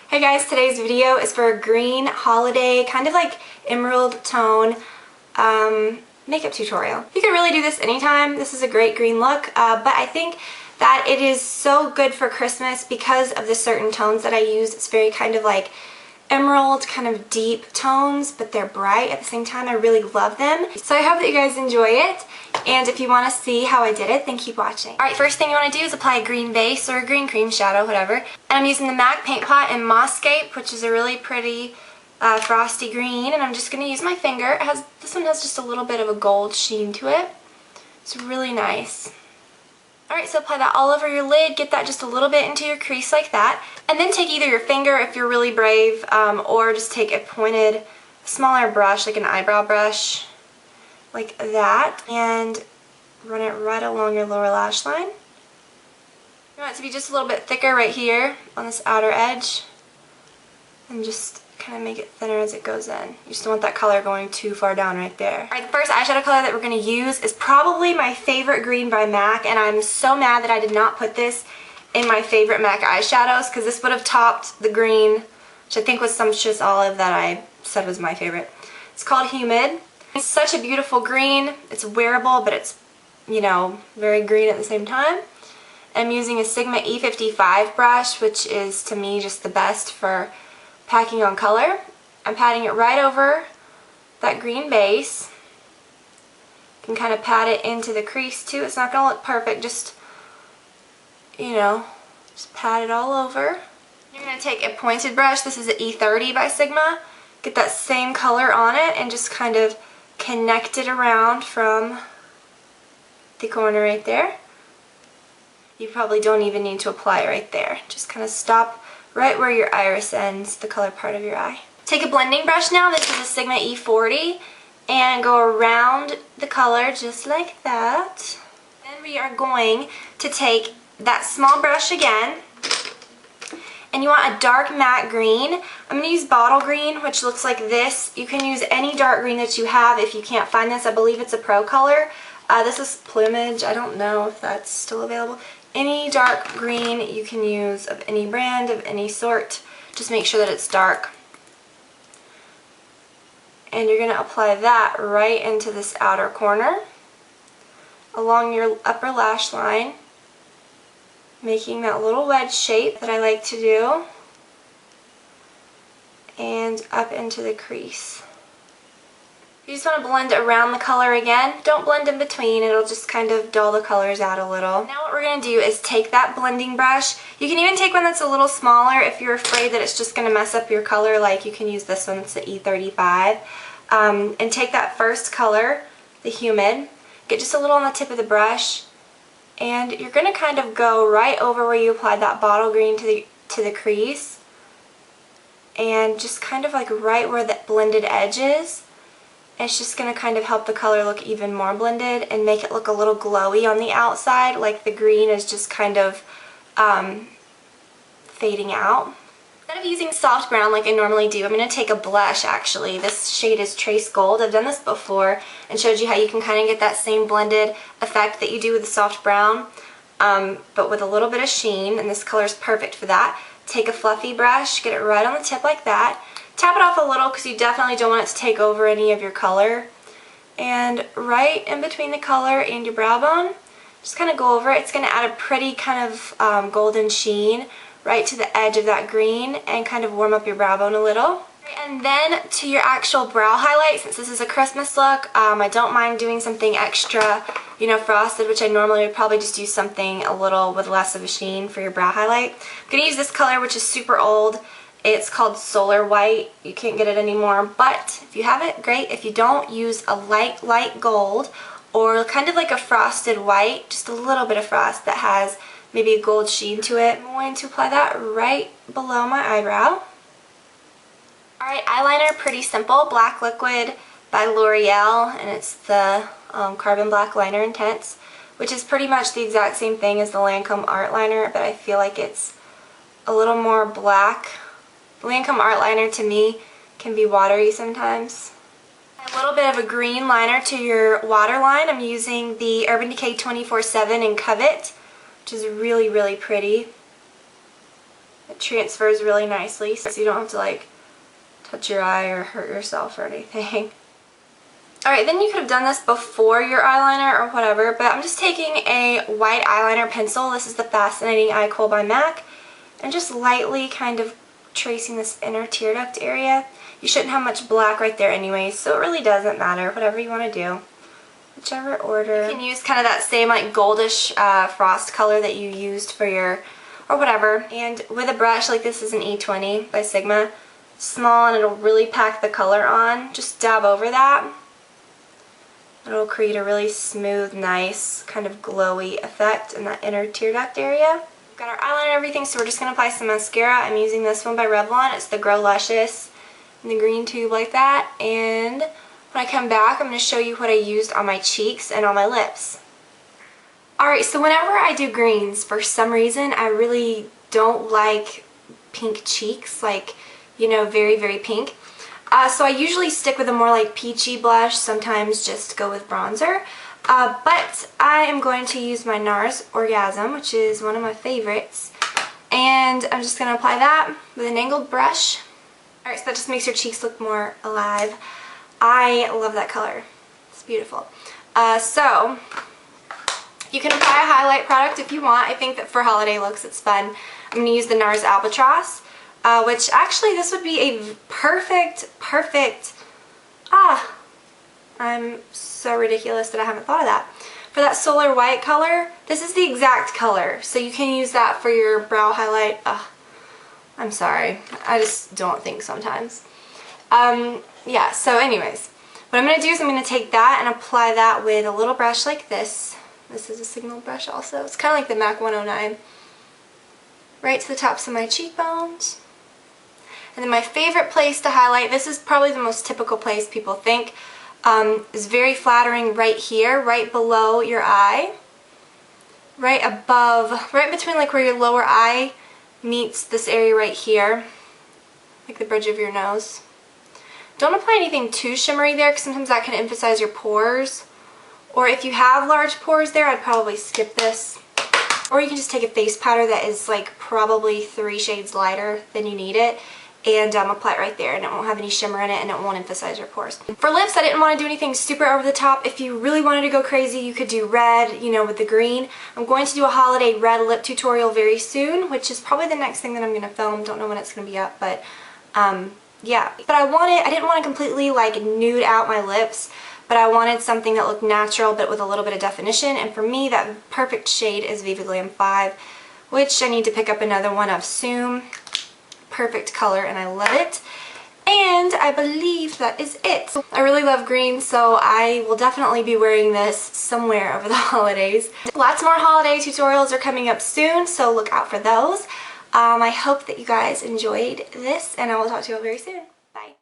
Hey guys, today's video is for a green holiday, kind of like emerald tone makeup tutorial. You can really do this anytime. This is a great green look, but I think that it is so good for Christmas because of the certain tones that I use. It's very kind of like emerald, kind of deep tones, but they're bright at the same time. I really love them. So I hope that you guys enjoy it. And if you want to see how I did it, then keep watching. Alright, first thing you want to do is apply a green base or a green cream shadow, whatever. And I'm using the MAC Paint Pot in Mosscape, which is a really pretty frosty green. And I'm just going to use my finger. This one has just a little bit of a gold sheen to it. It's really nice. Alright, so apply that all over your lid, get that just a little bit into your crease like that, and then take either your finger if you're really brave, or just take a pointed, smaller brush, like an eyebrow brush, like that, and run it right along your lower lash line. You want it to be just a little bit thicker right here on this outer edge, and just kind of make it thinner as it goes in. You just don't want that color going too far down right there. Alright, the first eyeshadow color that we're going to use is probably my favorite green by MAC, and I'm so mad that I did not put this in my favorite MAC eyeshadows, because this would have topped the green, which I think was Sumptuous Olive that I said was my favorite. It's called Humid. It's such a beautiful green. It's wearable, but it's, you know, very green at the same time. I'm using a Sigma E55 brush, which is, to me, just the best for packing on color. I'm patting it right over that green base. You can kind of pat it into the crease too. It's not going to look perfect, just, you know, just pat it all over. You're going to take a pointed brush. This is an E30 by Sigma. Get that same color on it and just kind of connect it around from the corner right there. You probably don't even need to apply it right there. Just kind of stop right where your iris ends, the color part of your eye. Take a blending brush now. This is a Sigma E40, and go around the color just like that. Then we are going to take that small brush again, and you want a dark matte green. I'm going to use bottle green, which looks like this. You can use any dark green that you have if you can't find this. I believe it's a pro color. This is Plumage. I don't know if that's still available. Any dark green you can use of any brand, of any sort. Just make sure that it's dark. And you're going to apply that right into this outer corner along your upper lash line, making that little wedge shape that I like to do, and up into the crease. You just want to blend around the color again. Don't blend in between, it'll just kind of dull the colors out a little. Now what we're going to do is take that blending brush. You can even take one that's a little smaller if you're afraid that it's just going to mess up your color, like you can use this one, it's the E35. And take that first color, the Humid, get just a little on the tip of the brush, and you're going to kind of go right over where you applied that bottle green to the crease, and just kind of like right where that blended edge is. It's just going to kind of help the color look even more blended and make it look a little glowy on the outside, like the green is just kind of fading out. Instead of using soft brown like I normally do, I'm going to take a blush actually. This shade is Trace Gold. I've done this before and showed you how you can kind of get that same blended effect that you do with the soft brown, but with a little bit of sheen, and this color is perfect for that. Take a fluffy brush, get it right on the tip like that. Tap it off a little because you definitely don't want it to take over any of your color. And right in between the color and your brow bone, just kind of go over it. It's going to add a pretty kind of golden sheen right to the edge of that green and kind of warm up your brow bone a little. And then to your actual brow highlight, since this is a Christmas look, I don't mind doing something extra, you know, frosted, which I normally would probably just use something a little with less of a sheen for your brow highlight. I'm going to use this color, which is super old. It's called Solar White. You can't get it anymore, but if you have it, great. If you don't, use a light gold or kind of like a frosted white, just a little bit of frost that has maybe a gold sheen to it. I'm going to apply that right below my eyebrow. Alright, eyeliner, pretty simple. Black Liquid by L'Oreal, and it's the Carbon Black Liner Intense, which is pretty much the exact same thing as the Lancome Art Liner, but I feel like it's a little more black. The Lancome Art Liner to me can be watery sometimes. A little bit of a green liner to your waterline. I'm using the Urban Decay 24/7 in Covet, which is really, really pretty. It transfers really nicely so you don't have to like touch your eye or hurt yourself or anything. Alright, then you could have done this before your eyeliner or whatever, but I'm just taking a white eyeliner pencil. This is the Fascinating Eye Kohl by MAC, and just lightly kind of tracing this inner tear duct area. You shouldn't have much black right there anyway, so it really doesn't matter, whatever you want to do. Whichever order. You can use kind of that same like goldish frost color that you used for your, or whatever. And with a brush, like this is an E20 by Sigma, small, and it'll really pack the color on. Just dab over that. It'll create a really smooth, nice, kind of glowy effect in that inner tear duct area. We've got our eyeliner and everything, so we're just going to apply some mascara. I'm using this one by Revlon. It's the Grow Luscious in the green tube like that. And when I come back, I'm going to show you what I used on my cheeks and on my lips. Alright, so whenever I do greens, for some reason, I really don't like pink cheeks, like, you know, very, very pink. So I usually stick with a more like peachy blush, sometimes just go with bronzer. But I am going to use my NARS Orgasm, which is one of my favorites. And I'm just going to apply that with an angled brush. Alright, so that just makes your cheeks look more alive. I love that color. It's beautiful. So you can apply a highlight product if you want. I think that for holiday looks it's fun. I'm going to use the NARS Albatross. Which actually this would be a perfect, I'm so ridiculous that I haven't thought of that. For that solar white color, this is the exact color, so you can use that for your brow highlight. I'm sorry, I just don't think sometimes. Yeah, so anyways, what I'm going to do is I'm going to take that and apply that with a little brush like this. This is a Signal brush also. It's kind of like the MAC 109. Right to the tops of my cheekbones. And then my favorite place to highlight, this is probably the most typical place people think, is very flattering right here, right below your eye. Right above, right between like where your lower eye meets this area right here, like the bridge of your nose. Don't apply anything too shimmery there because sometimes that can emphasize your pores. Or if you have large pores there, I'd probably skip this. Or you can just take a face powder that is like probably 3 shades lighter than you need it and apply it right there, and it won't have any shimmer in it and it won't emphasize your pores. For lips, I didn't want to do anything super over the top. If you really wanted to go crazy, you could do red, you know, with the green. I'm going to do a holiday red lip tutorial very soon, which is probably the next thing that I'm going to film. Don't know when it's going to be up, but yeah. But I didn't want to completely like nude out my lips, but I wanted something that looked natural but with a little bit of definition, and for me that perfect shade is Viva Glam 5, which I need to pick up another one of soon. Perfect color and I love it. And I believe that is it. I really love green, so I will definitely be wearing this somewhere over the holidays. Lots more holiday tutorials are coming up soon, so look out for those. I hope that you guys enjoyed this, and I will talk to you all very soon. Bye.